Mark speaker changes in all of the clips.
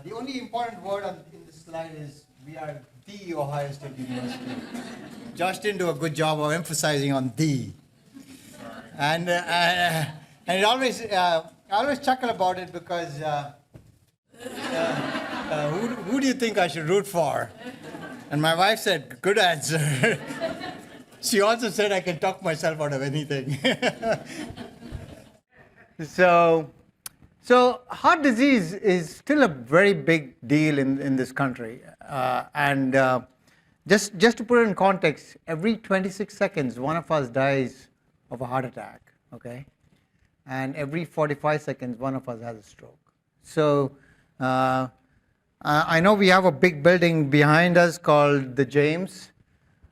Speaker 1: The only important word in this slide is we are the Ohio State University. Josh didn't do a good job of emphasizing on the. And it always, I always chuckle about it because who do you think I should root for? And my wife said, good answer. She also said I can talk myself out of anything. So heart disease is still a very big deal in this country. Just to put it in context, every 26 seconds, one of us dies of a heart attack, okay? And every 45 seconds, one of us has a stroke. So I know we have a big building behind us called the James.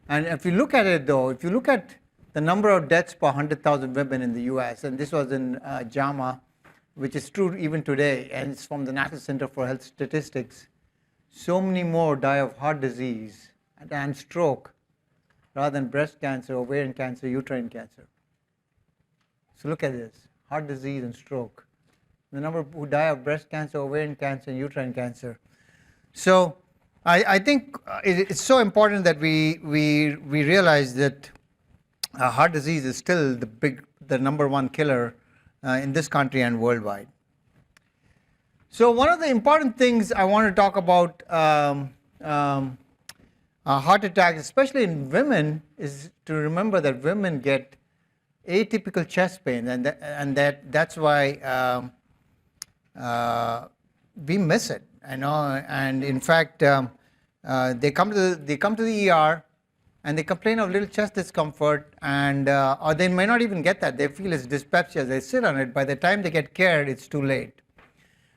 Speaker 1: And if you look at it, though, if you look at the number of deaths per 100,000 women in the US, and this was in JAMA, which is true even today, and it's from the National Center for Health Statistics, so many more die of heart disease and stroke rather than breast cancer, ovarian cancer, uterine cancer. So look at this, heart disease and stroke. The number who die of breast cancer, ovarian cancer, and uterine cancer. So I think it's so important that we realize that heart disease is still the number one killer in this country and worldwide. So one of the important things I want to talk about heart attacks, especially in women, is to remember that women get atypical chest pain, and that's why we miss it. I know, and in fact, they come to the ER. And they complain of little chest discomfort, and or they may not even get that. They feel it's dyspepsia. They sit on it. By the time they get cared, it's too late.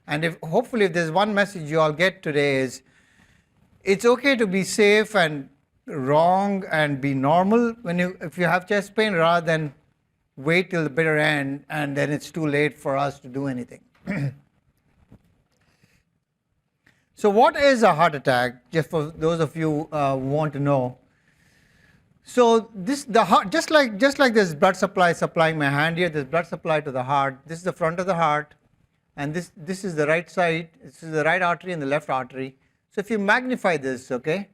Speaker 1: And hopefully, if there's one message you all get today is, it's okay to be safe and wrong and be normal if you have chest pain, rather than wait till the bitter end and then it's too late for us to do anything. So, what is a heart attack? Just for those of you who want to know. So the heart, just like there's blood supply supplying my hand here, there's blood supply to the heart. This is the front of the heart, and this is the right side. This is the right artery and the left artery. So if you magnify this, okay,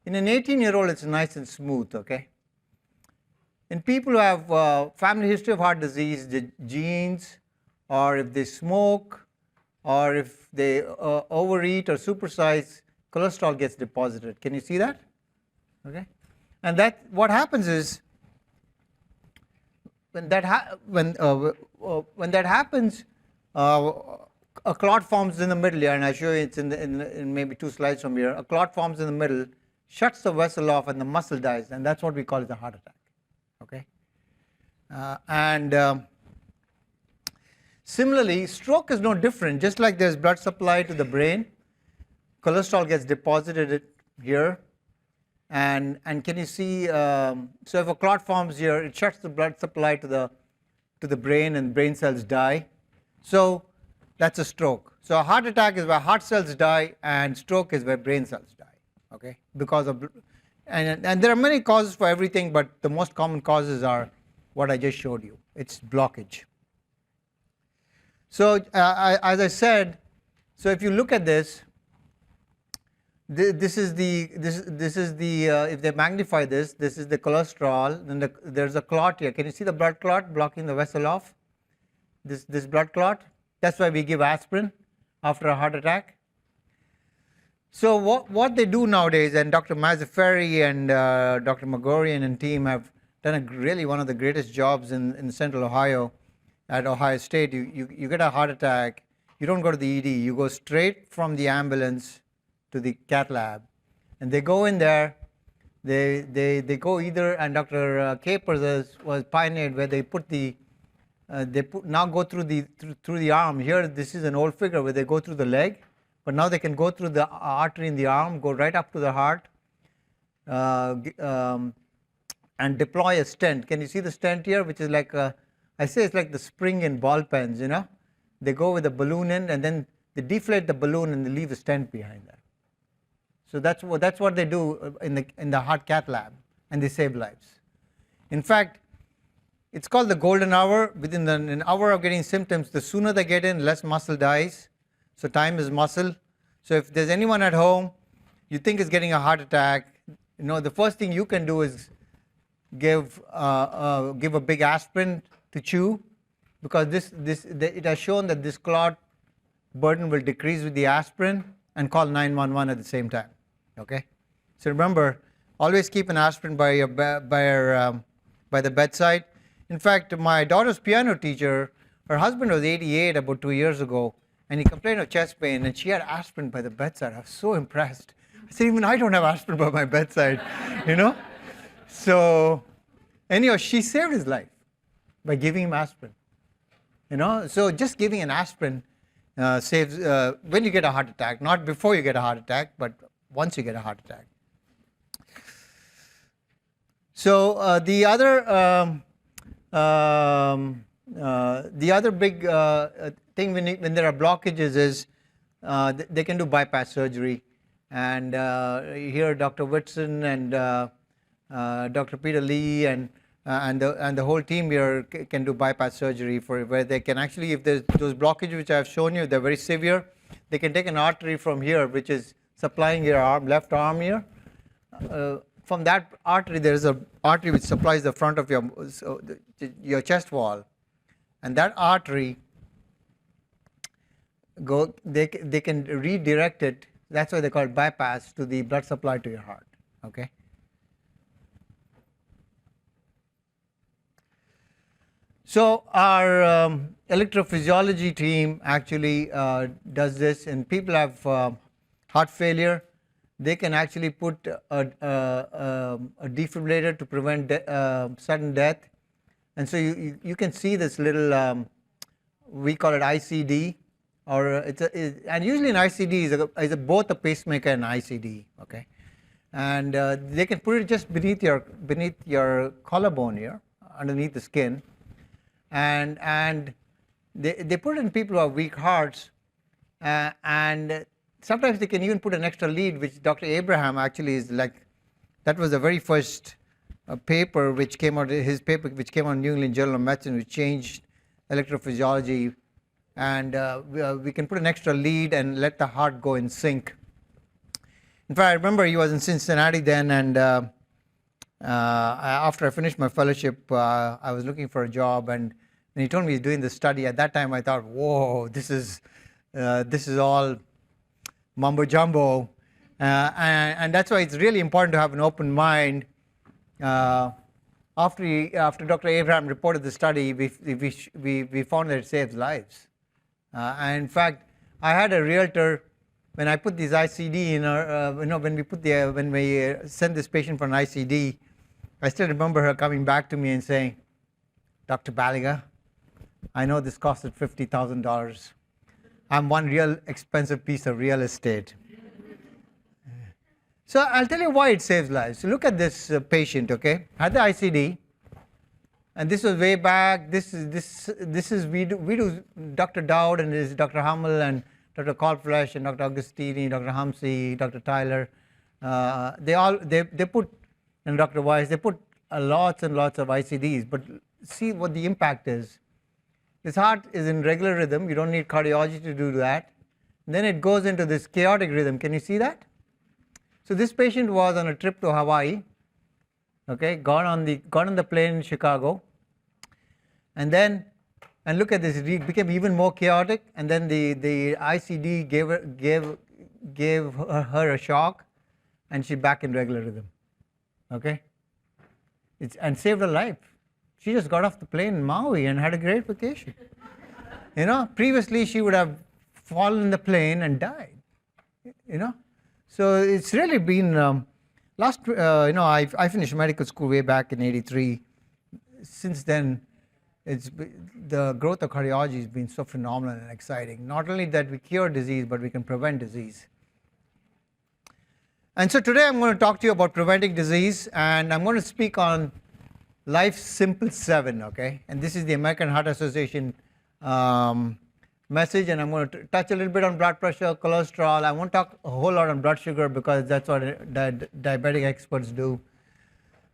Speaker 1: in an 18-year-old, it's nice and smooth, okay. In people who have family history of heart disease, the genes, or if they smoke, or if they overeat or supersize, cholesterol gets deposited. Can you see that? Okay. And what happens is when that happens, a clot forms in the middle here, and I show you it's in maybe 2 slides from here. A clot forms in the middle, shuts the vessel off, and the muscle dies, and that's what we call as a heart attack. Okay. Similarly, stroke is no different. Just like there's blood supply to the brain, cholesterol gets deposited here. And can you see? So if a clot forms here, it shuts the blood supply to the brain, and brain cells die. So that's a stroke. So a heart attack is where heart cells die, and stroke is where brain cells die. Okay, because of and there are many causes for everything, but the most common causes are what I just showed you. It's blockage. So as I said, so if you look at this. This is the if they magnify this is the cholesterol. Then there's a clot here. Can you see the blood clot blocking the vessel off? This blood clot. That's why we give aspirin after a heart attack. So what they do nowadays, and Dr. Mazzaferri and Dr. Magorian and team have done really one of the greatest jobs in Central Ohio at Ohio State. You get a heart attack, you don't go to the ED. You go straight from the ambulance to the cath lab, and they go in there. They go either, and Dr. Capers was pioneered where they put now go through the arm. Here, this is an old figure where they go through the leg, but now they can go through the artery in the arm, go right up to the heart, and deploy a stent. Can you see the stent here, which is like I say it's like the spring in ball pens. You know, they go with the balloon in, and then they deflate the balloon and they leave a stent behind there. So that's what they do in the heart cath lab, and they save lives. In fact, it's called the golden hour. Within an hour of getting symptoms, the sooner they get in, less muscle dies. So time is muscle. So if there's anyone at home you think is getting a heart attack, the first thing you can do is give a big aspirin to chew, because it has shown that this clot burden will decrease with the aspirin, and call 911 at the same time. Okay, so remember, always keep an aspirin by the bedside. In fact, my daughter's piano teacher, her husband was 88 about 2 years ago, and he complained of chest pain, and she had aspirin by the bedside. I was so impressed. I said, even I don't have aspirin by my bedside, So anyhow, she saved his life by giving him aspirin. So just giving an aspirin saves when you get a heart attack, not before you get a heart attack, but once you get a heart attack. So the other big thing when there are blockages is they can do bypass surgery, and here Dr. Whitson and Dr. Peter Lee and the whole team here can do bypass surgery for where they can actually, if there's those blockages which I have shown you, they're very severe, they can take an artery from here which is supplying your left arm here. From that artery there is an artery which supplies the front of your chest wall, and that artery they can redirect it. That's why they call it bypass, to the blood supply to your heart. Okay. So our electrophysiology team actually does this, and people have heart failure. They can actually put a defibrillator to prevent sudden death. And so you can see this little, we call it ICD, or and usually an ICD is both a pacemaker and ICD. Okay, and they can put it just beneath your collarbone here, underneath the skin. And they put it in people who have weak hearts, and sometimes they can even put an extra lead, which Dr. Abraham actually is like, that was the very first paper which came out, his paper which came out in New England Journal of Medicine, which changed electrophysiology, and we can put an extra lead and let the heart go in sync. In fact, I remember he was in Cincinnati then, and after I finished my fellowship, I was looking for a job, and when he told me he's doing this study, at that time I thought, whoa, this is all mumbo jumbo, and that's why it's really important to have an open mind. After Dr. Abraham reported the study, we found that it saves lives. And in fact, I had a realtor, when I put these ICD in our, when we send this patient for an ICD, I still remember her coming back to me and saying, Dr. Baliga, I know this costed $50,000. I'm one real expensive piece of real estate. So I'll tell you why it saves lives. So look at this patient, okay? Had the ICD, and this was way back. This is we do Dr. Dowd and this Dr. Hummel and Dr. Colflesh and Dr. Augustini, Dr. Humsey, Dr. Tyler. They put, and Dr. Weiss, they put lots and lots of ICDs. But see what the impact is. This heart is in regular rhythm. You don't need cardiology to do that. And then it goes into this chaotic rhythm. Can you see that? So this patient was on a trip to Hawaii. Okay, got on the plane in Chicago, and look at this. It became even more chaotic. And then the ICD gave her a shock, and she's back in regular rhythm. Okay, and saved her life. She just got off the plane in Maui and had a great vacation. Previously she would have fallen in the plane and died. So it's really been I finished medical school way back in '83. Since then, the growth of cardiology has been so phenomenal and exciting. Not only that we cure disease, but we can prevent disease. And so today I'm going to talk to you about preventing disease, and I'm going to speak on Life's Simple 7, okay? And this is the American Heart Association message, and I'm going to touch a little bit on blood pressure, cholesterol. I won't talk a whole lot on blood sugar because that's what diabetic experts do.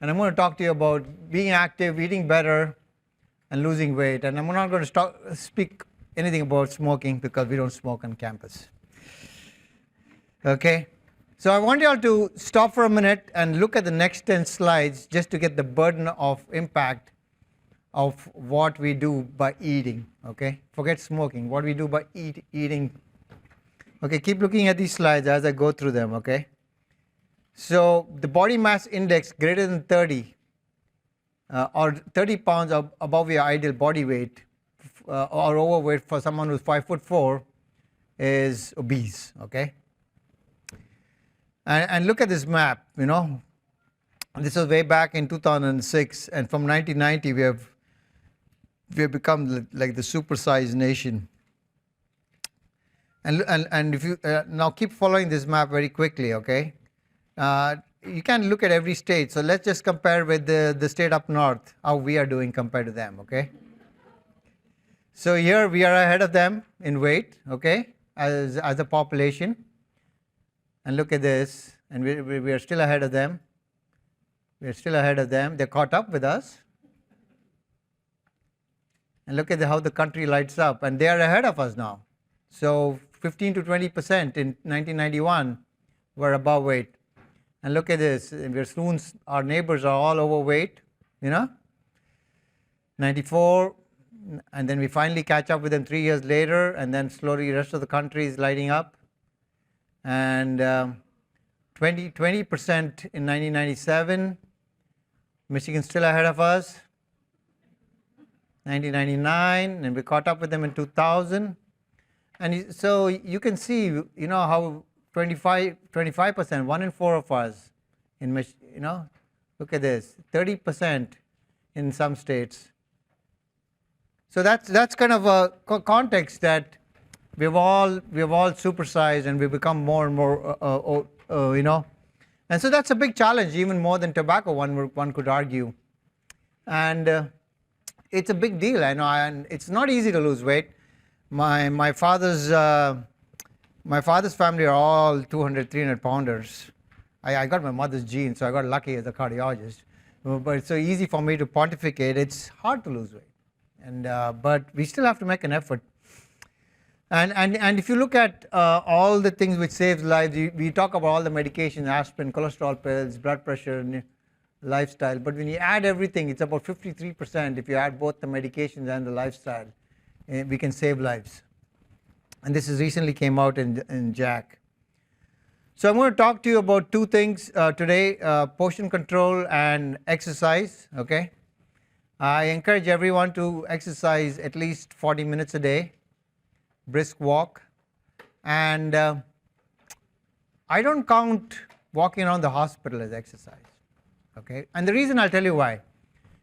Speaker 1: And I'm going to talk to you about being active, eating better, and losing weight. And I'm not going to speak anything about smoking because we don't smoke on campus. Okay. So I want you all to stop for a minute and look at the next 10 slides just to get the burden of impact of what we do by eating. Okay. Forget smoking. What we do by eating. Okay. Keep looking at these slides as I go through them. Okay. So the body mass index greater than 30 or 30 pounds above your ideal body weight or overweight for someone who's 5'4" is obese. Okay. And look at this map. This was way back in 2006, and from 1990 we have become like the supersized nation. And if you now keep following this map very quickly, okay? You can look at every state. So let's just compare with the state up north, how we are doing compared to them, okay? So here we are ahead of them in weight, okay, as a population. And look at this, and we are still ahead of them. We are still ahead of them. They're caught up with us. And look at how the country lights up, and they are ahead of us now. So 15 to 20% in 1991 were above weight. And look at this, we're soon, our neighbors are all overweight, 94, and then we finally catch up with them 3 years later, and then slowly the rest of the country is lighting up. And 20% in 1997, Michigan still ahead of us. 1999, and we caught up with them in 2000. And so you can see, how 25%, 1 in 4 of us in look at this, 30% in some states. So that's kind of a context that we've all supersized, and we become more and more and so that's a big challenge, even more than tobacco, one could argue. And it's a big deal, I know, and it's not easy to lose weight. My father's family are all 200, 300 pounders. I got my mother's genes, so I got lucky as a cardiologist. But it's so easy for me to pontificate. It's hard to lose weight, but we still have to make an effort. And if you look at all the things which saves lives, we talk about all the medications, aspirin, cholesterol pills, blood pressure, lifestyle. But when you add everything, it's about 53%. If you add both the medications and the lifestyle, we can save lives. And this is recently came out in JACC. So I'm going to talk to you about two things today, portion control and exercise. Okay, I encourage everyone to exercise at least 40 minutes a day, brisk walk. And I don't count walking around the hospital as exercise. Okay, and the reason, I'll tell you why.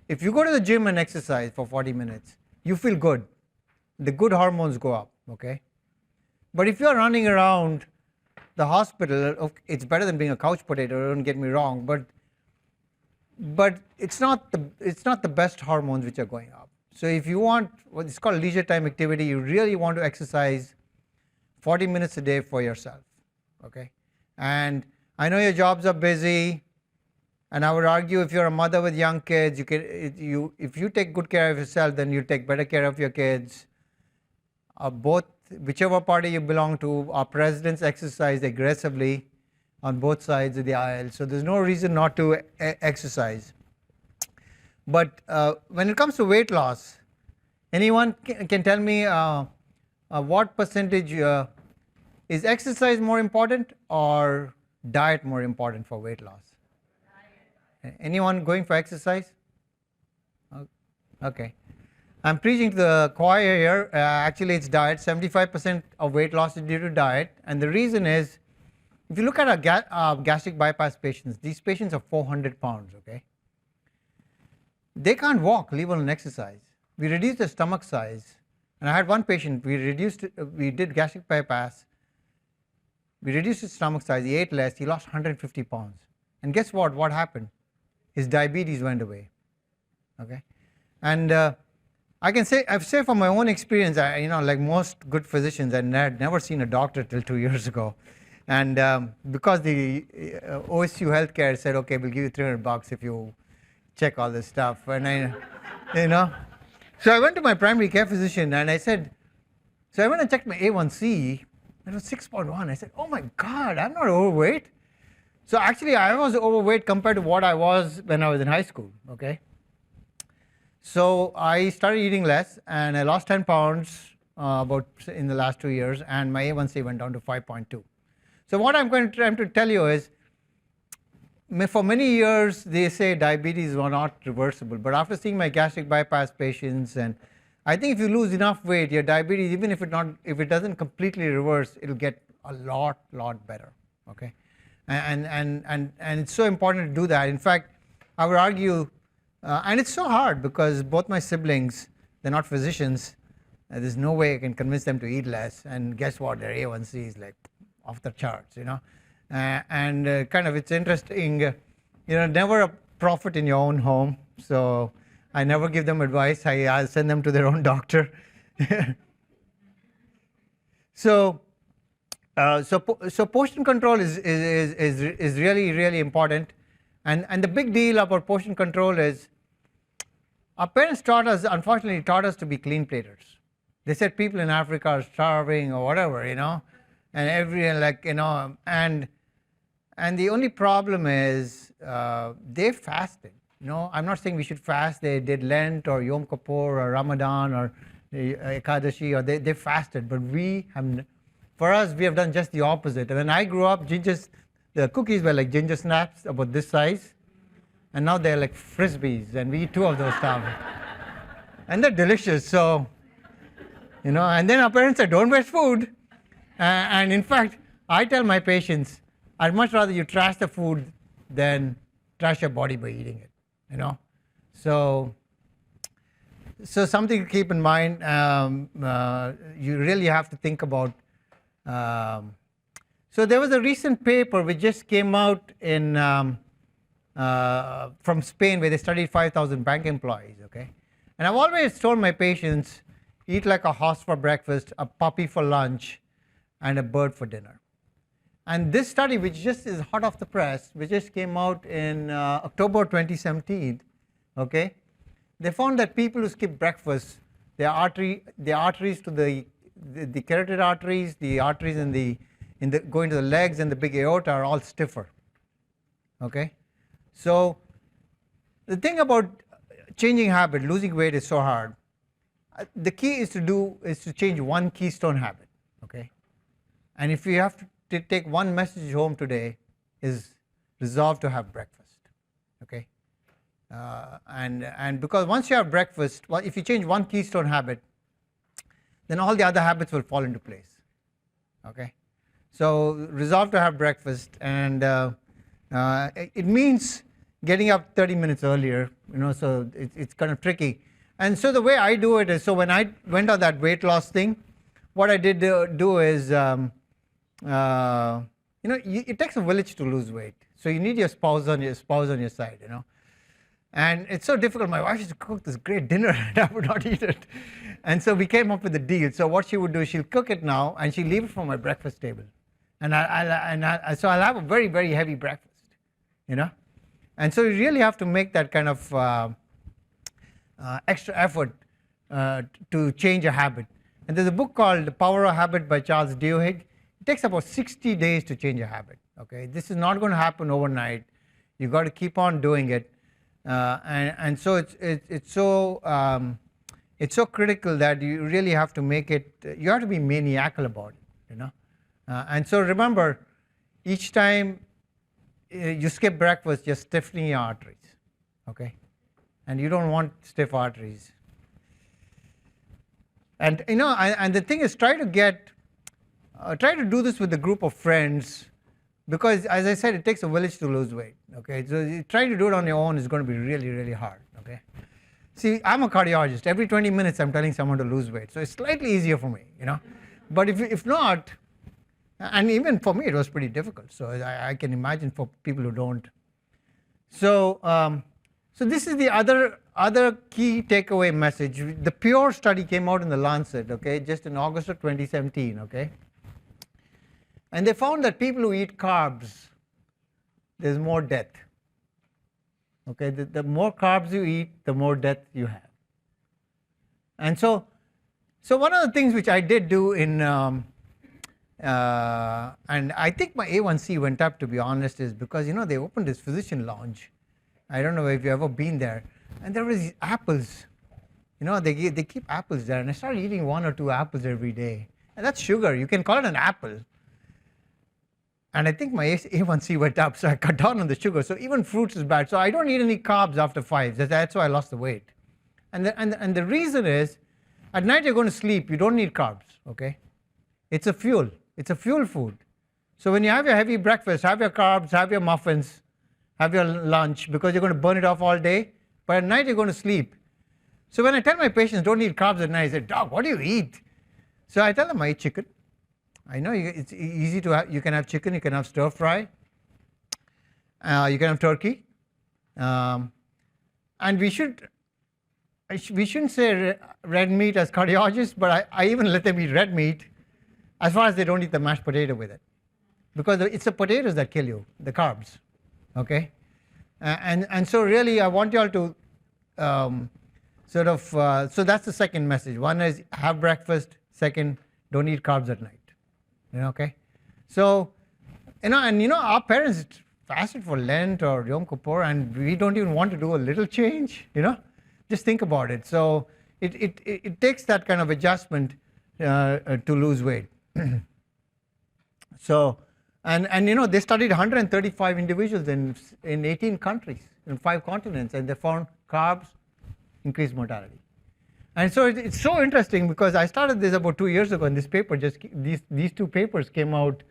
Speaker 1: If you go to the gym and exercise for 40 minutes, you feel good. The good hormones go up. Okay, but if you're running around the hospital, it's better than being a couch potato, don't get me wrong, but it's not the best hormones which are going up. So if you want what is called leisure time activity, you really want to exercise 40 minutes a day for yourself. Okay, and I know your jobs are busy, and I would argue if you're a mother with young kids, if you take good care of yourself, then you take better care of your kids. Whichever party you belong to, our presidents exercise aggressively on both sides of the aisle, so there's no reason not to exercise. But when it comes to weight loss, anyone can tell me what percentage is exercise more important or diet more important for weight loss? Diet. Anyone going for exercise? Okay. I'm preaching to the choir here. Actually, it's diet. 75% of weight loss is due to diet. And the reason is, if you look at our gastric bypass patients, these patients are 400 pounds, okay? They can't walk, leave alone exercise. We reduced the stomach size. And I had one patient, we did gastric bypass. We reduced his stomach size, he ate less, he lost 150 pounds. And guess what? What happened? His diabetes went away, okay? And I've said from my own experience, like most good physicians, I had never seen a doctor till 2 years ago. And because the OSU Healthcare said, okay, we'll give you $300 if you check all this stuff. And so I went to my primary care physician and I said, so I went and checked my A1C, It was 6.1. I said, oh my God, I'm not overweight. So actually, I was overweight compared to what I was when I was in high school, okay? So I started eating less, and I lost 10 pounds about in the last 2 years, and my A1C went down to 5.2. So what I'm going to try to tell you is, for many years, they say diabetes were not reversible, but after seeing my gastric bypass patients, and I think if you lose enough weight, your diabetes, even if it doesn't completely reverse, it'll get a lot better, okay? And it's so important to do that. In fact, I would argue, and it's so hard because both my siblings, they're not physicians. There's no way I can convince them to eat less. And guess what? Their A1C is like off the charts, you know. And kind of it's interesting, never a prophet in your own home. So I never give them advice. I'll send them to their own doctor. So portion control is really important, and the big deal about portion control is our parents unfortunately taught us to be clean platers. They said people in Africa are starving or whatever, and and the only problem is they fasted. I'm not saying we should fast. They did Lent or Yom Kippur or Ramadan or Ekadashi, or they fasted, but for us, we have done just the opposite. When I grew up, the cookies were like ginger snaps, about this size, and now they're like Frisbees, and we eat 2 of those stuff. And they're delicious, so, and then our parents said, don't waste food. And in fact, I tell my patients, I'd much rather you trash the food than trash your body by eating it, So something to keep in mind, you really have to think about. So there was a recent paper which just came out from Spain, where they studied 5,000 bank employees, okay? And I've always told my patients, eat like a horse for breakfast, a puppy for lunch, and a bird for dinner. And this study, which just is hot off the press, which just came out in October 2017, okay? They found that people who skip breakfast, the arteries to the carotid arteries, the arteries going to the legs and the big aorta are all stiffer, okay? So the thing about changing habit, losing weight is so hard. The key is to change one keystone habit, okay? And if you have to take one message home today, is resolve to have breakfast, okay? And because once you have breakfast, well, if you change one keystone habit, then all the other habits will fall into place, okay? So resolve to have breakfast, and it means getting up 30 minutes earlier, so it's kind of tricky. And so the way I do it is, so when I went on that weight loss thing, what I did do is, it takes a village to lose weight. So you need your spouse on your side, And it's so difficult. My wife used to cook this great dinner, and I would not eat it. And so we came up with a deal. So what she would do, she'll cook it now, and she'll leave it for my breakfast table. And so I'll have a very, very heavy breakfast, And so you really have to make that kind of extra effort to change a habit. And there's a book called The Power of Habit by Charles Duhigg. It takes about 60 days to change a habit, okay? This is not going to happen overnight. You've got to keep on doing it. And so it's so critical that you really have to make it, you have to be maniacal about it, And so remember, each time you skip breakfast, you're stiffening your arteries, okay? And you don't want stiff arteries. And and the thing is, try to do this with a group of friends, because as I said, it takes a village to lose weight, okay? So trying to do it on your own is going to be really, really hard, okay? See, I'm a cardiologist. Every 20 minutes I'm telling someone to lose weight, so it's slightly easier for me, But if not, and even for me it was pretty difficult, so I can imagine for people who don't. So so this is the other key takeaway message. The Pure study came out in the Lancet, okay, just in August of 2017, okay? And they found that people who eat carbs, there's more death. Okay, the more carbs you eat, the more death you have. And so one of the things which I did do in And I think my A1C went up, to be honest, is because, they opened this physician lounge. I don't know if you've ever been there. And there was these apples. They keep apples there. And I started eating 1 or 2 apples every day. And that's sugar. You can call it an apple. And I think my A1C went up, so I cut down on the sugar. So even fruits is bad. So I don't eat any carbs after 5. That's why I lost the weight. And the reason is, at night you're going to sleep. You don't need carbs, okay? It's a fuel. It's a fuel food. So when you have your heavy breakfast, have your carbs, have your muffins, have your lunch, because you're going to burn it off all day. But at night you're going to sleep. So when I tell my patients don't eat carbs at night, they say, "Doc, what do you eat?" So I tell them I eat chicken. I know it's easy to have. You can have chicken, you can have stir fry, you can have turkey, and we shouldn't say red meat as cardiologists, but I even let them eat red meat, as far as they don't eat the mashed potato with it, because it's the potatoes that kill you, the carbs, okay? And so really I want you all to so that's the second message. One is have breakfast. Second, don't eat carbs at night. Okay? So, our parents fasted for Lent or Yom Kippur, and we don't even want to do a little change, Just think about it. So it takes that kind of adjustment to lose weight. So, they studied 135 individuals in 18 countries, in 5 continents, and they found carbs increase mortality. And so it's so interesting, because I started this about 2 years ago, and this paper these 2 papers came out.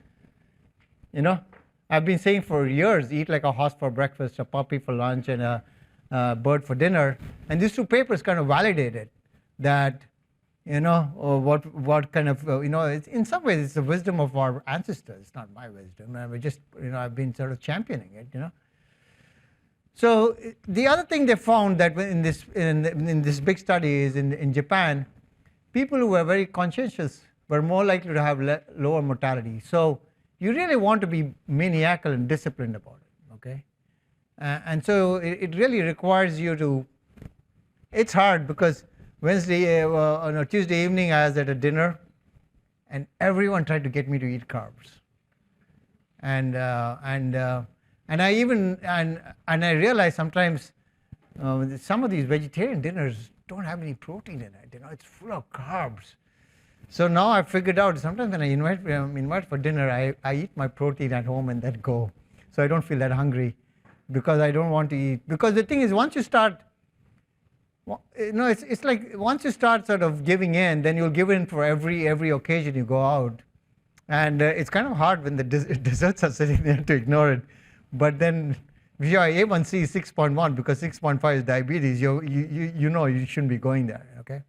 Speaker 1: I've been saying for years, eat like a horse for breakfast, a puppy for lunch, and a bird for dinner. And these 2 papers kind of validated that, what kind of, it's, in some ways it's the wisdom of our ancestors. It's not my wisdom. I've been sort of championing it, So the other thing they found that in this big study is in Japan, people who were very conscientious were more likely to have lower mortality. So you really want to be maniacal and disciplined about it, okay? And so it really requires you to. It's hard, because on a Tuesday evening I was at a dinner, and everyone tried to get me to eat carbs, and I even and I realize sometimes some of these vegetarian dinners don't have any protein in it. It's full of carbs. So now I've figured out, sometimes when I invite for dinner, I eat my protein at home and then go, so I don't feel that hungry, because I don't want to eat. Because the thing is, once you start, it's like once you start sort of giving in, then you'll give in for every occasion you go out, and it's kind of hard when the desserts are sitting there to ignore it. But then if your A1C is 6.1, because 6.5 is diabetes, you shouldn't be going there, okay?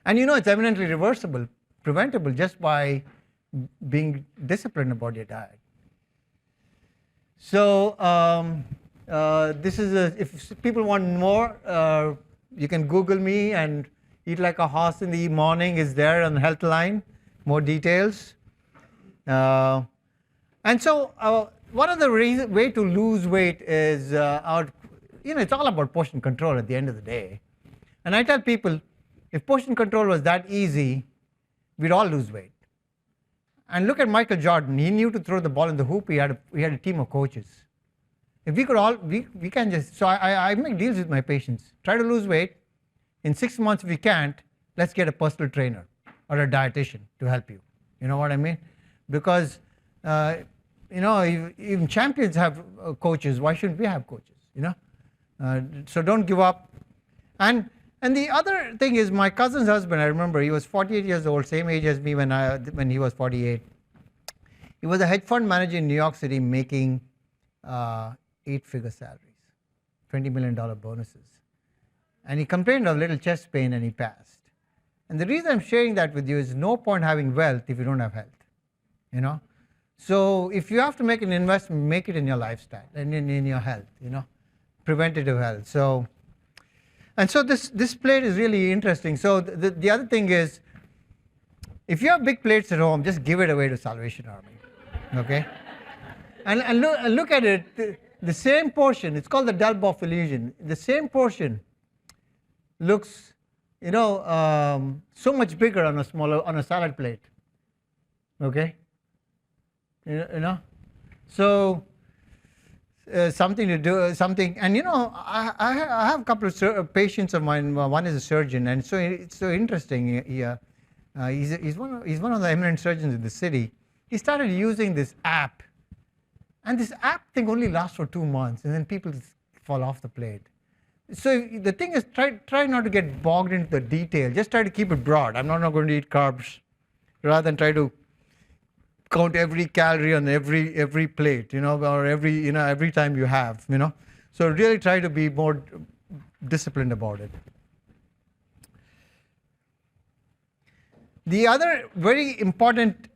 Speaker 1: And it's eminently reversible, preventable, just by being disciplined about your diet. So this is if people want more, you can Google me, and Eat Like a Horse in the Morning is there on the Health Line, more details. And so one of the way to lose weight is, it's all about portion control at the end of the day. And I tell people, if portion control was that easy, we'd all lose weight. And look at Michael Jordan. He knew to throw the ball in the hoop. He had a team of coaches. If we could all, we can just, so I make deals with my patients. Try to lose weight. In 6 months, if we can't, let's get a personal trainer or a dietitian to help you. You know what I mean? Because, even champions have coaches. Why shouldn't we have coaches? So don't give up. And the other thing is, my cousin's husband, I remember, he was 48 years old, same age as me when he was 48. He was a hedge fund manager in New York City, making 8-figure salaries, $20 million bonuses. And he complained of little chest pain, and he passed. And the reason I'm sharing that with you is no point having wealth if you don't have health. So if you have to make an investment, make it in your lifestyle and in your health, preventative health. So this plate is really interesting. So the other thing is, if you have big plates at home, just give it away to Salvation Army, okay? And look at it, the same portion, it's called the Delboff illusion. The same portion looks, so much bigger on a salad plate. Okay, you know, so something to do, something, and I have a couple of patients of mine. One is a surgeon, and so it's so interesting. He's one of the eminent surgeons in the city. He started using this app, and this app thing only lasts for 2 months, and then people just fall off the plate. So the thing is, try not to get bogged into the detail. Just try to keep it broad. I'm not going to eat carbs, rather than try to count every calorie on every plate, or every time you have, So really try to be more disciplined about it. The other very important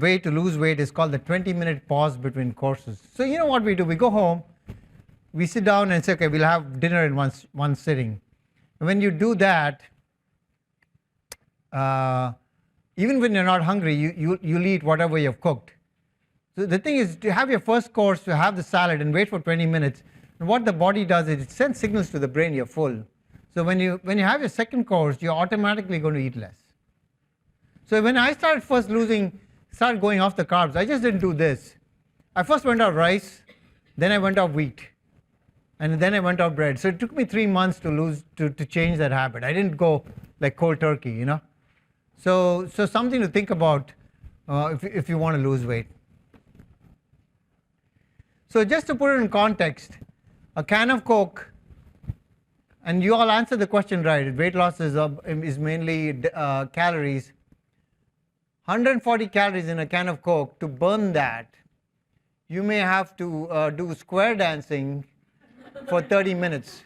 Speaker 1: way to lose weight is called the 20-minute pause between courses. So you know what we do? We go home, we sit down and say, okay, we'll have dinner in one sitting. And when you do that, even when you're not hungry, you'll eat whatever you've cooked. So the thing is to have your first course, to have the salad and wait for 20 minutes. And what the body does is it sends signals to the brain you're full. So when you have your second course, you're automatically going to eat less. So when I started going off the carbs, I just didn't do this. I first went off rice, then I went off wheat, and then I went off bread. So it took me 3 months to change that habit. I didn't go like cold turkey, So something to think about if you want to lose weight. So just to put it in context, a can of Coke, and you all answered the question right. Weight loss is mainly calories. 140 calories in a can of Coke. To burn that, you may have to do square dancing for 30 minutes.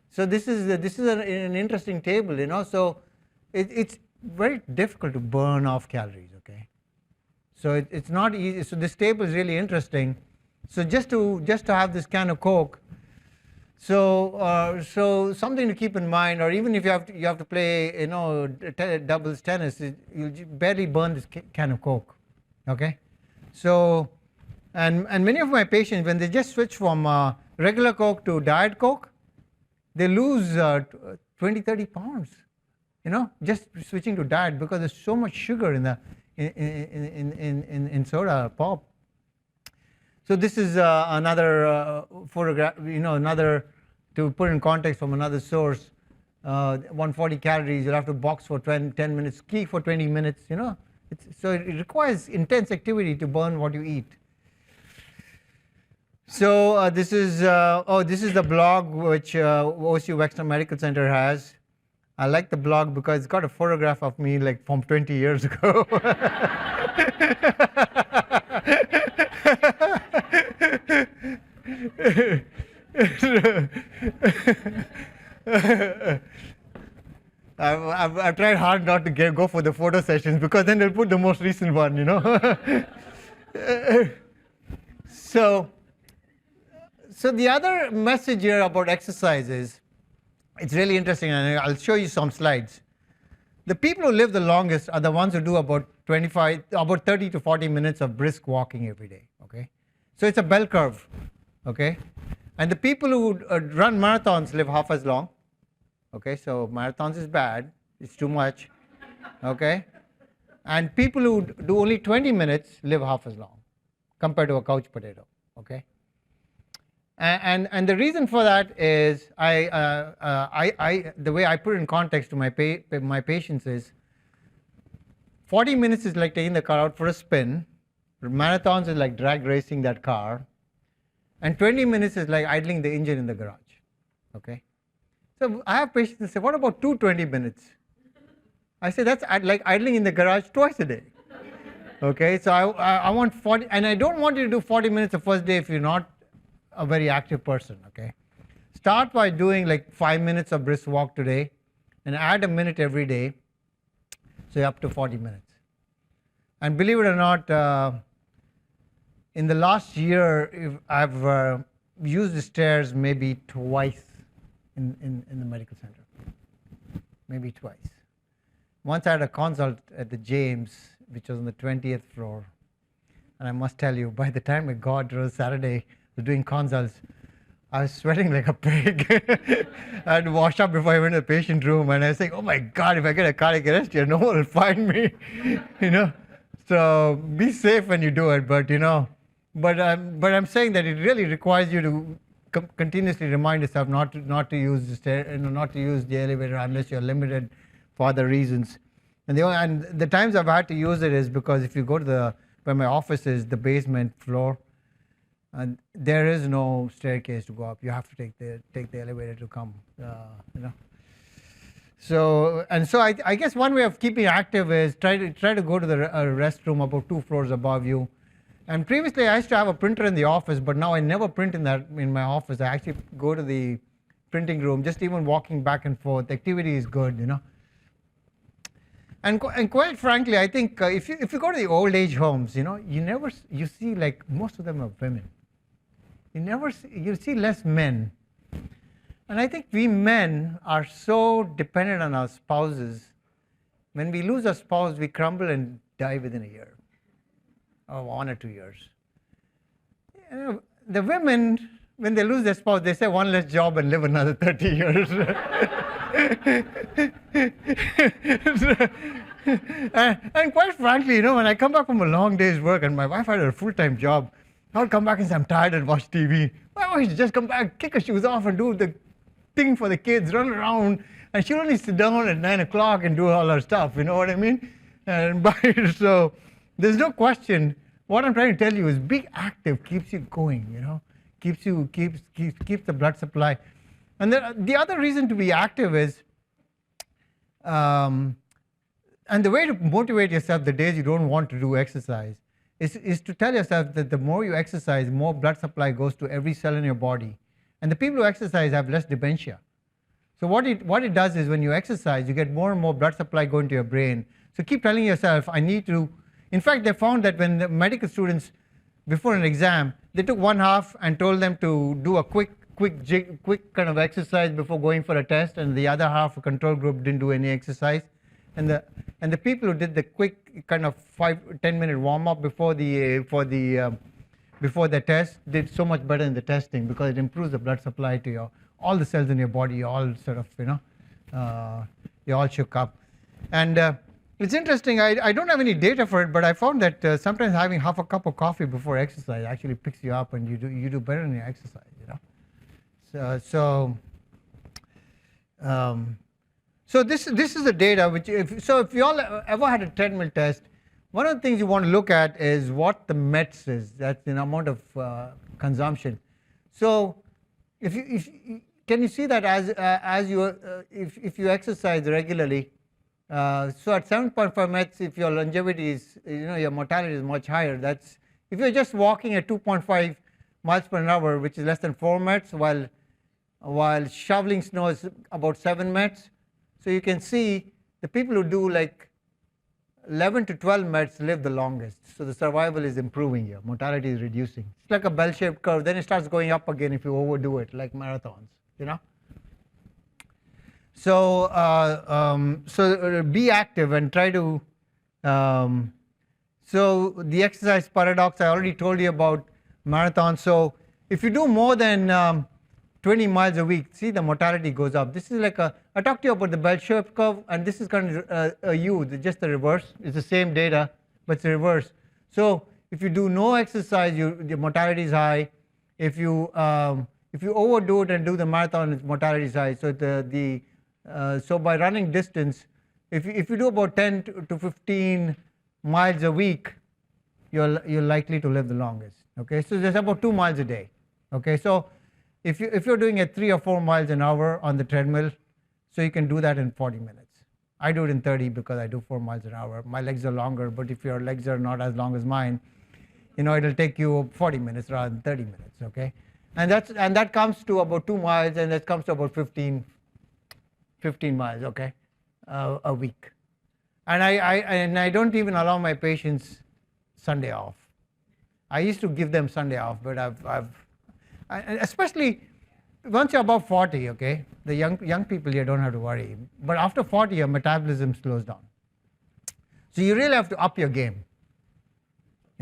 Speaker 1: So this is an interesting table, So it's very difficult to burn off calories. Okay, so it's not easy. So this table is really interesting. So just to have this can of Coke. So something to keep in mind, or even if you have to play doubles tennis, you'll barely burn this can of Coke. Okay, so and many of my patients, when they just switch from regular Coke to Diet Coke, they lose 20-30 pounds, just switching to diet, because there's so much sugar in soda pop. So this is another photograph, another, to put in context from another source. 140 calories, you'll have to box for 10 minutes, ski for 20 minutes, so it requires intense activity to burn what you eat. So this is the blog which OSU Wexner Medical Center has. I like the blog because it's got a photograph of me like from 20 years ago. I've tried hard not to go for the photo sessions, because then they'll put the most recent one, So the other message here about exercise is, it's really interesting, and I'll show you some slides. The people who live the longest are the ones who do about 30 to 40 minutes of brisk walking every day. Okay, so it's a bell curve. Okay, and the people who run marathons live half as long. Okay, so marathons is bad; it's too much. Okay, and people who do only 20 minutes live half as long, compared to a couch potato. Okay. And the reason for that is the way I put it in context to my patients is 40 minutes is like taking the car out for a spin, marathons is like drag racing that car, and 20 minutes is like idling the engine in the garage. Okay, so I have patients that say, what about 20 minutes? I say that's like idling in the garage twice a day. Okay, so I want 40, and I don't want you to do 40 minutes the first day if you're not a very active person. Okay, start by doing like 5 minutes of brisk walk today, and add a minute every day, so you're up to 40 minutes. And believe it or not, in the last year, I've used the stairs maybe twice in the medical center, maybe twice. Once I had a consult at the James, which was on the 20th floor, and I must tell you, by the time I got to Saturday, doing consults, I was sweating like a pig. I had to wash up before I went to the patient room, and I was saying, "Oh my God, if I get a cardiac arrest here, no one will find me." So be safe when you do it. But I'm saying that it really requires you to continuously remind yourself not to use not to use the elevator unless you're limited for other reasons. And the times I've had to use it is because if you go to where my office is, the basement floor, and there is no staircase to go up. You have to take the elevator to come. So I guess one way of keeping active is try to go to the restroom about 2 floors above you. And previously I used to have a printer in the office, but now I never print in my office. I actually go to the printing room. Just even walking back and forth, the activity is good. And quite frankly, I think if you go to the old age homes, you see like most of them are women. You see less men. And I think we men are so dependent on our spouses. When we lose a spouse, we crumble and die within a year, or 1 or 2 years. The women, when they lose their spouse, they say one less job and live another 30 years. And quite frankly, when I come back from a long day's work and my wife had a full-time job, I'll come back and say, I'm tired and watch TV. My wife should just come back, kick her shoes off and do the thing for the kids, run around, and she'll only sit down at 9 o'clock and do all her stuff, you know what I mean? So there's no question. What I'm trying to tell you is being active keeps you going, keeps the blood supply. And the other reason to be active is, and the way to motivate yourself the days you don't want to do exercise is to tell yourself that the more you exercise, more blood supply goes to every cell in your body. And the people who exercise have less dementia. So what it does is when you exercise, you get more and more blood supply going to your brain. So keep telling yourself, I need to. In fact, they found that when the medical students, before an exam, they took one half and told them to do a quick kind of exercise before going for a test, and the other half, a control group, didn't do any exercise. And the people who did the quick kind of 5-10 minute warm up before the test did so much better in the testing because it improves the blood supply to all the cells in your body. You all sort of you all shook up. And it's interesting. I don't have any data for it, but I found that sometimes having half a cup of coffee before exercise actually picks you up, and you do better in your exercise. So this is the data. If you all ever had a treadmill test, one of the things you want to look at is what the METs is. That's the amount of consumption. So can you see that if you exercise regularly? So at 7.5 METs, if your longevity is, your mortality is much higher. That's if you're just walking at 2.5 miles per hour, which is less than 4 METs, while shoveling snow is about 7 METs. So you can see the people who do like 11 to 12 METs live the longest. So the survival is improving here. Mortality is reducing. It's like a bell-shaped curve. Then it starts going up again if you overdo it, like marathons. So be active and try to. So the exercise paradox, I already told you about marathon. So if you do more than 20 miles a week, see the mortality goes up. This is like I talked to you about the bell-shaped curve, and this is kind of a U, just the reverse. It's the same data, but it's the reverse. So if you do no exercise, your mortality is high. If you overdo it and do the marathon, its mortality is high. So so by running distance, if you do about 10 to 15 miles a week, you're likely to live the longest. Okay, so there's about 2 miles a day. Okay, so if you're doing it 3 or 4 miles an hour on the treadmill, so you can do that in 40 minutes. I do it in 30 because I do 4 miles an hour. My legs are longer, but if your legs are not as long as mine, it'll take you 40 minutes rather than 30 minutes. Okay, and that comes to about 2 miles, and that comes to about 15 miles. Okay, a week. And I don't even allow my patients Sunday off. I used to give them Sunday off, but especially once you're above 40, okay, the young people here don't have to worry. But after 40, your metabolism slows down. So you really have to up your game.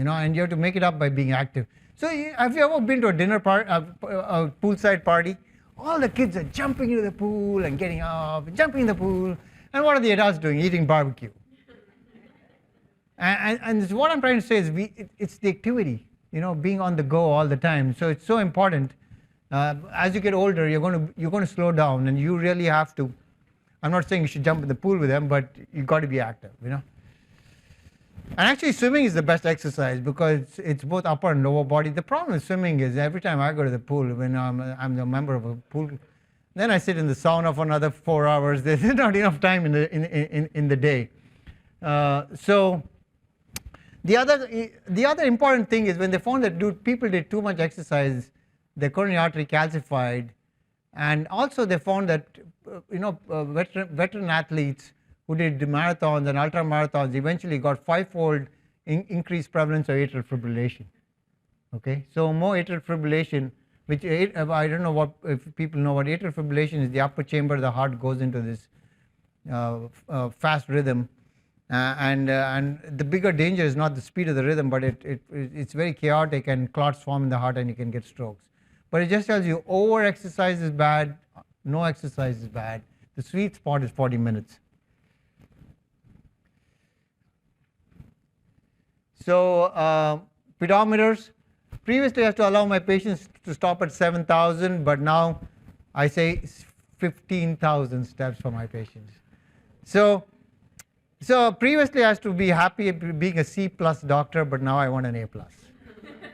Speaker 1: and you have to make it up by being active. So have you ever been to a dinner party, a poolside party? All the kids are jumping into the pool and getting up, and jumping in the pool. And what are the adults doing? Eating barbecue. And what I'm trying to say is it's the activity, being on the go all the time. So it's so important. As you get older, you're going to slow down, and you really have to. I'm not saying you should jump in the pool with them, but you've got to be active, And actually, swimming is the best exercise because it's both upper and lower body. The problem with swimming is every time I go to the pool, when I'm a member of a pool, then I sit in the sauna for another 4 hours. There's not enough time in the day. So the other important thing is when they found that people did too much exercise, the coronary artery calcified, and also they found that veteran athletes who did marathons and ultra marathons eventually got 5-fold increased prevalence of atrial fibrillation. Okay, so more atrial fibrillation, which I don't know if people know what atrial fibrillation is. The upper chamber of the heart goes into this fast rhythm, and the bigger danger is not the speed of the rhythm, but it's very chaotic, and clots form in the heart, and you can get strokes. But it just tells you over exercise is bad, no exercise is bad. The sweet spot is 40 minutes. So pedometers, previously I used to allow my patients to stop at 7,000, but now I say 15,000 steps for my patients. So previously I used to be happy being a C+ doctor, but now I want an A+.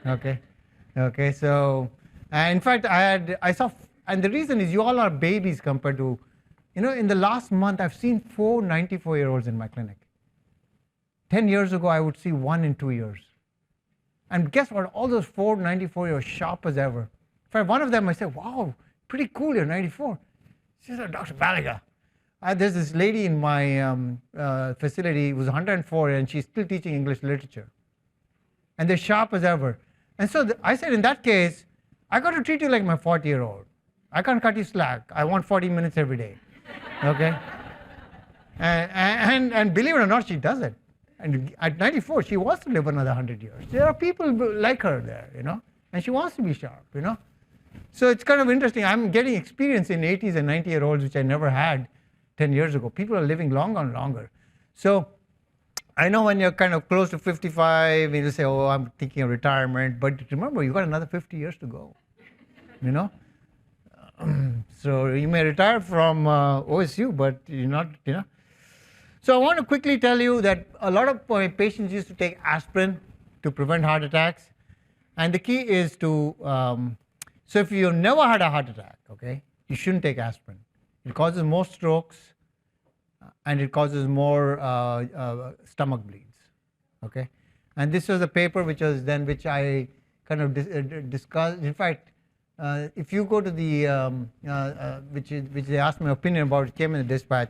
Speaker 1: Okay. So in fact I saw, and the reason is you all are babies compared to, in the last month I've seen 4 94-year-olds in my clinic. 10 years ago, I would see 1 in 2 years. And guess what? All those 4 94-year-olds sharp as ever. In fact, one of them, I said, wow, pretty cool, you're 94. She said, Dr. Baliga. There's this lady in my facility who's 104, and she's still teaching English literature. And they're sharp as ever. And so I said, in that case, I got to treat you like my 40-year-old. I can't cut you slack. I want 40 minutes every day. Okay? And believe it or not, she does it. And at 94, she wants to live another 100 years. There are people like her there, and she wants to be sharp, So it's kind of interesting. I'm getting experience in 80s and 90-year-olds, which I never had 10 years ago. People are living longer and longer. So I know when you're kind of close to 55, you'll say, oh, I'm thinking of retirement. But remember, you've got another 50 years to go, So you may retire from OSU, but you're not, So I want to quickly tell you that a lot of my patients used to take aspirin to prevent heart attacks. And the key is to, so if you've never had a heart attack, okay, you shouldn't take aspirin. It causes more strokes and it causes more stomach bleeds, okay. And this was a paper which I kind of discussed. In fact, if you go to the, which they asked my opinion about, it came in the dispatch.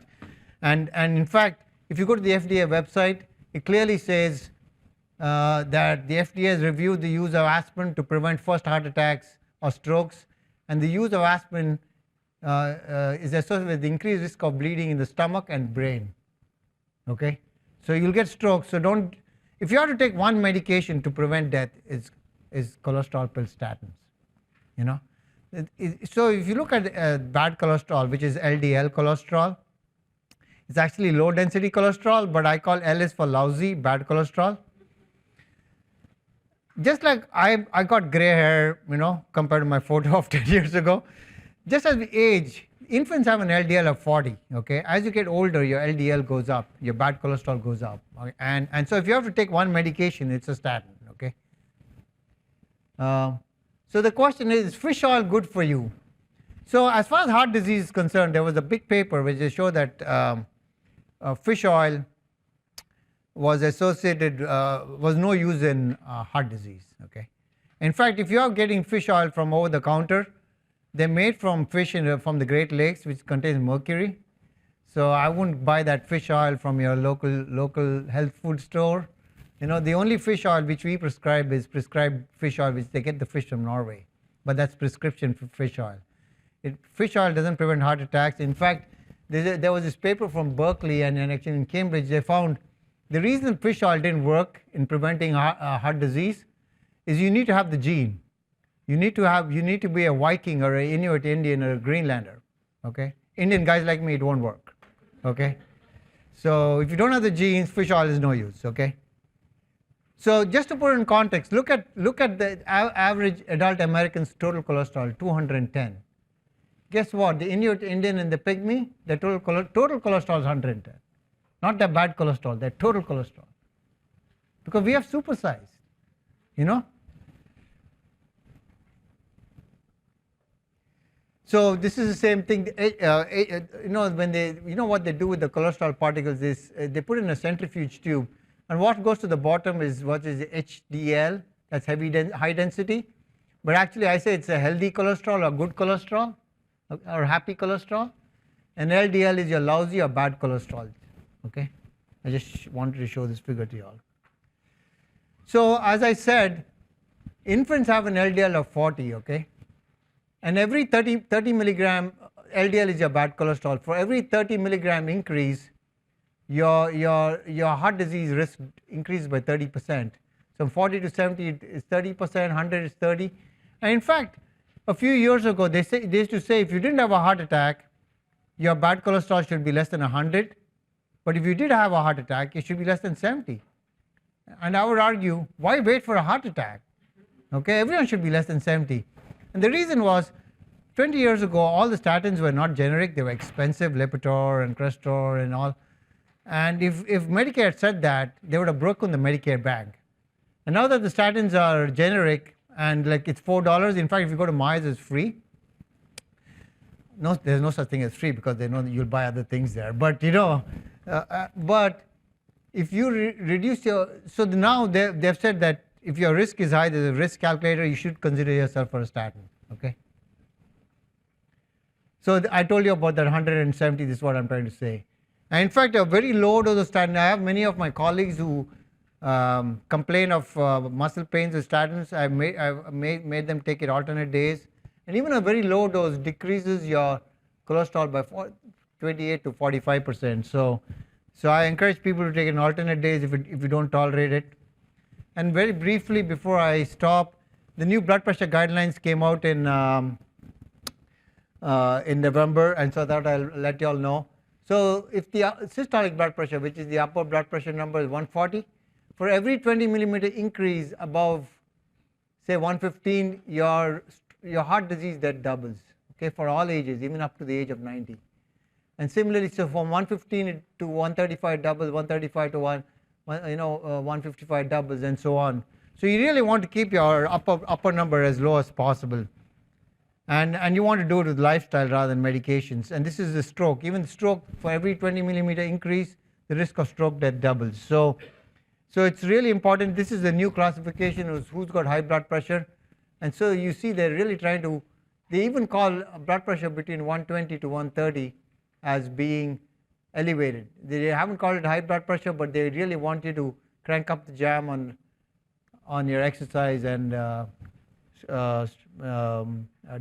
Speaker 1: And in fact, if you go to the FDA website, it clearly says that the FDA has reviewed the use of aspirin to prevent first heart attacks or strokes, and the use of aspirin is associated with the increased risk of bleeding in the stomach and brain. Okay, so you'll get strokes. So don't. If you have to take one medication to prevent death, is cholesterol pill statins. So if you look at bad cholesterol, which is LDL cholesterol, it's actually low density cholesterol, but I call L is for lousy, bad cholesterol. Just like I got gray hair, compared to my photo of 10 years ago. Just as we age, infants have an LDL of 40, okay? As you get older, your LDL goes up, your bad cholesterol goes up. Okay? And so if you have to take one medication, it's a statin, okay? So the question is fish oil good for you? So as far as heart disease is concerned, there was a big paper which showed that fish oil was associated, was no use in heart disease, okay? In fact, if you are getting fish oil from over the counter, they're made from fish from the Great Lakes, which contains mercury. So I wouldn't buy that fish oil from your local health food store. The only fish oil which we prescribe is prescribed fish oil, which they get the fish from Norway, but that's prescription for fish oil. Fish oil doesn't prevent heart attacks. In fact, there was this paper from Berkeley and actually in Cambridge. They found the reason fish oil didn't work in preventing heart disease is you need to have the gene. You need to be a Viking or an Inuit Indian or a Greenlander. Okay, Indian guys like me, it won't work. Okay, so if you don't have the genes, fish oil is no use. Okay, so just to put it in context, look at the average adult American's total cholesterol, 210. Guess what? The Inuit Indian and the pygmy, their total cholesterol is 110. Not their bad cholesterol, their total cholesterol. Because we have supersized, you know. So this is the same thing. You know, when what they do with the cholesterol particles is they put in a centrifuge tube, and what goes to the bottom is what is the HDL, that's high density. But actually, I say it's a healthy cholesterol or good cholesterol or happy cholesterol, and LDL is your lousy or bad cholesterol. Okay, I just wanted to show this figure to you all. So as I said, infants have an LDL of 40. Okay. And every 30 milligram LDL is your bad cholesterol. For every 30 milligram increase, your heart disease risk increases by 30%. So 40 to 70 is 30%, 100 is 30. And in fact, a few years ago, they used to say if you didn't have a heart attack, your bad cholesterol should be less than 100. But if you did have a heart attack, it should be less than 70. And I would argue, why wait for a heart attack? Okay, everyone should be less than 70. And the reason was, 20 years ago, all the statins were not generic. They were expensive, Lipitor and Crestor and all. And if Medicare had said that, they would have broken the Medicare bank. And now that the statins are generic and like it's $4, in fact, if you go to Myers, it's free. No, there's no such thing as free because they know that you'll buy other things there. But you know, but if you reduce your, so now they've said that if your risk is high, there's a risk calculator, you should consider yourself for a statin. Okay. So I told you about that 170, this is what I'm trying to say. And in fact, a very low dose of statin, I have many of my colleagues who complain of muscle pains with statins. I've made them take it alternate days. And even a very low dose decreases your cholesterol by 28 to 45%. So I encourage people to take it in alternate days if you don't tolerate it. And very briefly before I stop, the new blood pressure guidelines came out in November, and so that I'll let you all know. So if the systolic blood pressure, which is the upper blood pressure number, is 140, for every 20 millimeter increase above, say 115, your heart disease that doubles. Okay, for all ages, even up to the age of 90. And similarly, so from 115 to 135 doubles, 135 to 155 doubles, and so on. So you really want to keep your upper number as low as possible, and you want to do it with lifestyle rather than medications. And this is the stroke. Even the stroke, for every 20 millimeter increase, the risk of stroke that doubles. So it's really important. This is the new classification of who's got high blood pressure, and so you see they're really trying to. They even call blood pressure between 120 to 130 as being elevated. They haven't called it high blood pressure, but they really want you to crank up the jam on your exercise and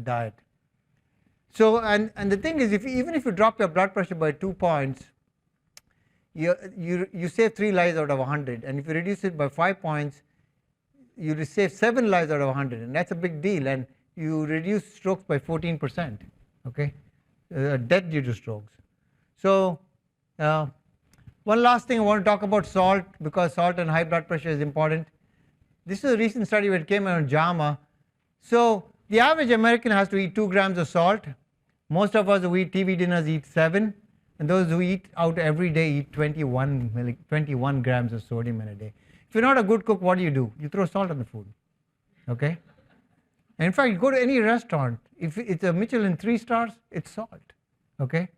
Speaker 1: diet. So and the thing is, even if you drop your blood pressure by 2 points, you save 3 lives out of 100, and if you reduce it by 5 points, you save 7 lives out of 100, and that's a big deal. And you reduce strokes by 14%. Okay, death due to strokes. So one last thing I want to talk about salt, because salt and high blood pressure is important. This is a recent study that came out on JAMA. So the average American has to eat 2 grams of salt. Most of us who eat TV dinners eat 7, and those who eat out every day eat 21 grams of sodium in a day. If you're not a good cook, what do? You throw salt on the food. Okay? And in fact, you go to any restaurant, if it's a Michelin 3 stars, it's salt. Okay?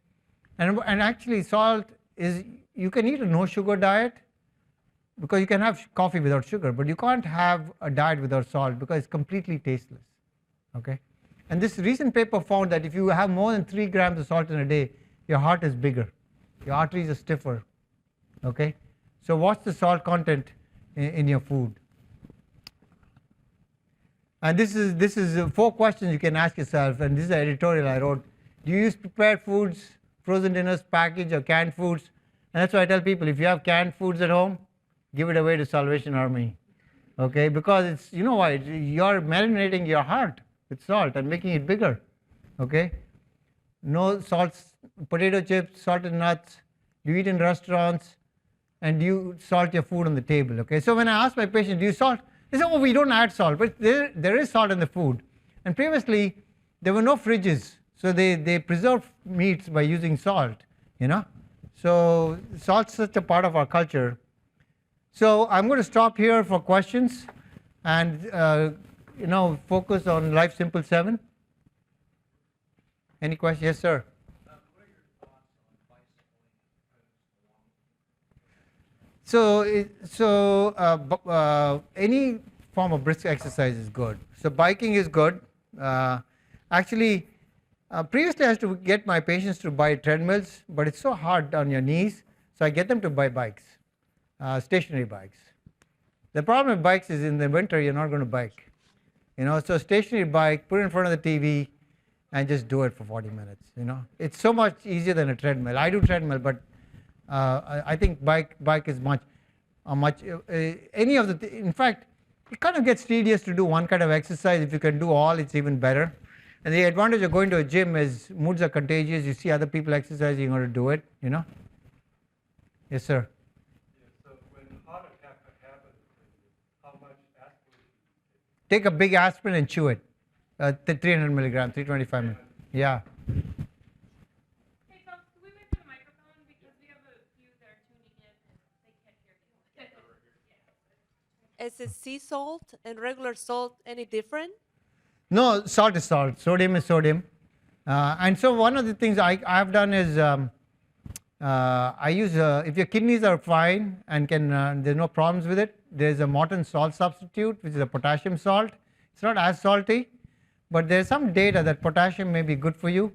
Speaker 1: And actually salt is, you can eat a no sugar diet, because you can have coffee without sugar, but you can't have a diet without salt because it's completely tasteless. Okay? And this recent paper found that if you have more than 3 grams of salt in a day, your heart is bigger, your arteries are stiffer. Okay? So what's the salt content in your food? And this is 4 questions you can ask yourself, and this is an editorial I wrote. Do you use prepared foods, frozen dinners, packaged or canned foods? And that's why I tell people, if you have canned foods at home, give it away to Salvation Army. Okay, because it's, you know why, you're marinating your heart with salt and making it bigger. Okay, no salts, potato chips, salted nuts, you eat in restaurants, and you salt your food on the table. Okay, so when I ask my patient, do you salt? They say, oh, we don't add salt, but there is salt in the food. And previously, there were no fridges, so they preserved meats by using salt, you know. So salt's such a part of our culture. So I'm going to stop here for questions and, you know, focus on Life Simple 7. Any questions? Yes, sir. So any form of brisk exercise is good. So biking is good. Actually, previously I used to get my patients to buy treadmills, but it's so hard on your knees, so I get them to buy bikes, stationary bikes. The problem with bikes is in the winter you're not going to bike. You know, so stationary bike, put it in front of the TV, and just do it for 40 minutes. You know, it's so much easier than a treadmill. I do treadmill, but I think bike is much any of the. In fact, it kind of gets tedious to do one kind of exercise. If you can do all, it's even better. And the advantage of going to a gym is moods are contagious. You see other people exercising, you're going to do it. You know. Yes, sir.
Speaker 2: Yeah, so when heart attack happens, how much aspirin?
Speaker 1: Take a big aspirin and chew it. 300 milligrams, 325 milligrams. Yeah.
Speaker 3: Hey, folks, can we wait for the microphone because we have a few that are tuning in and they can't hear you.
Speaker 4: Is it sea salt and regular salt any different?
Speaker 1: No, salt is salt. Sodium is sodium. And so one of the things I've done is I use, if your kidneys are fine and there's no problems with it, there's a Morton salt substitute, which is a potassium salt. It's not as salty, but there's some data that potassium may be good for you.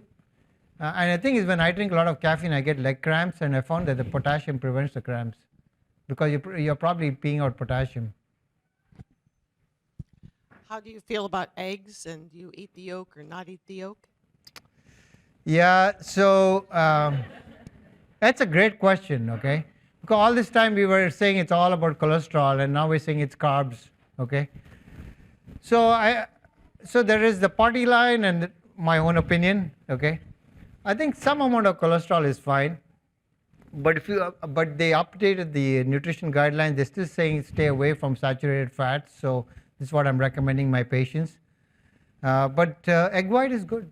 Speaker 1: And the thing is, when I drink a lot of caffeine, I get leg cramps, and I found that the potassium prevents the cramps because you're probably peeing out potassium.
Speaker 5: How do you feel about eggs, and do you eat the yolk or not eat the yolk?
Speaker 1: Yeah, so that's a great question, okay? Because all this time we were saying it's all about cholesterol, and now we're saying it's carbs, okay? So there is the party line and my own opinion, okay? I think some amount of cholesterol is fine, but but they updated the nutrition guidelines. They're still saying stay away from saturated fats, so this is what I'm recommending my patients. But egg white is good.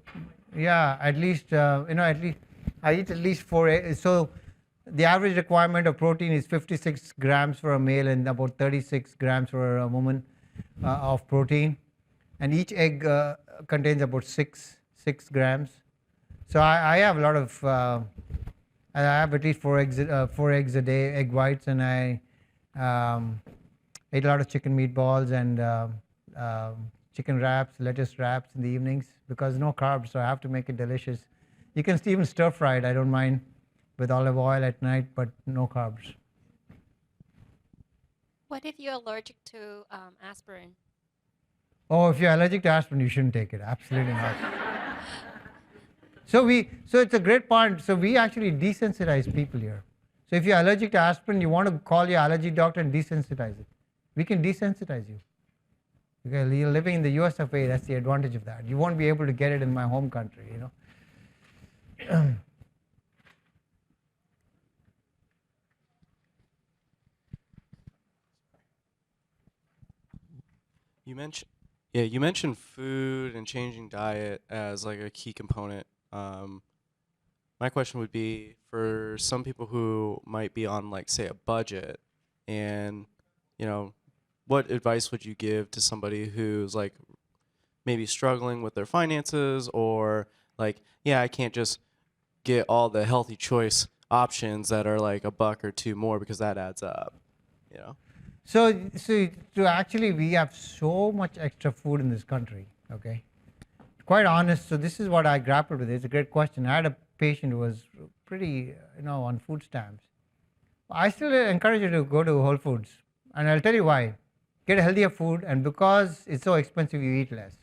Speaker 1: Yeah, at least at least I eat at least 4 eggs. So the average requirement of protein is 56 grams for a male and about 36 grams for a woman of protein, and each egg contains about 6 grams. So I have a lot of I have at least 4 eggs a day, egg whites, and I ate a lot of chicken meatballs and chicken wraps, lettuce wraps in the evenings because no carbs, so I have to make it delicious. You can even stir fry it, I don't mind, with olive oil at night, but no carbs.
Speaker 3: What if you're allergic to aspirin?
Speaker 1: Oh, if you're allergic to aspirin, you shouldn't take it. Absolutely not. So it's a great point. So we actually desensitize people here. So if you're allergic to aspirin, you want to call your allergy doctor and desensitize it. We can desensitize you. Because you're living in the US of A, that's the advantage of that. You won't be able to get it in my home country, you know.
Speaker 6: You mentioned food and changing diet as like a key component. My question would be for some people who might be on like say a budget, and what advice would you give to somebody who's like maybe struggling with their finances, or like, I can't just get all the healthy choice options that are like $1 or $2 more because that adds up,
Speaker 1: So actually we have so much extra food in this country, okay? Quite honest, so this is what I grappled with. It's a great question. I had a patient who was pretty, on food stamps. I still encourage you to go to Whole Foods, and I'll tell you why. Get healthier food, and because it's so expensive, you eat less.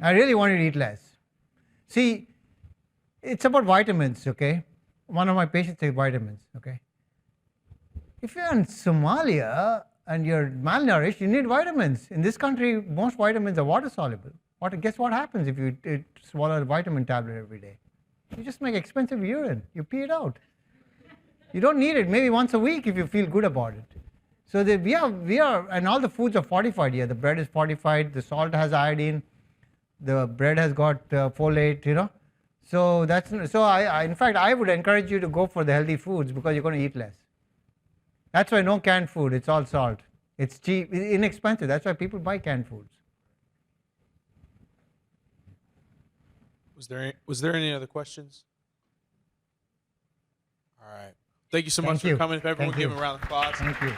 Speaker 1: I really want you to eat less. See, it's about vitamins, okay? one of my patients takes vitamins, okay? If you're in Somalia and you're malnourished, you need vitamins. In this country, most vitamins are water soluble. Guess what happens if you swallow a vitamin tablet every day? You just make expensive urine. You pee it out. You don't need it, maybe once a week if you feel good about it. So we are, and all the foods are fortified here. The bread is fortified, the salt has iodine, the bread has got folate, you know. So in fact, I would encourage you to go for the healthy foods because you're going to eat less. That's why no canned food, it's all salt. It's cheap, inexpensive. That's why people buy canned foods.
Speaker 7: Was there any other questions? All right. Thank you so much
Speaker 1: Thank you.
Speaker 7: for coming. If everyone
Speaker 1: Thank
Speaker 7: give
Speaker 1: you.
Speaker 7: him a round of applause.
Speaker 1: Thank you.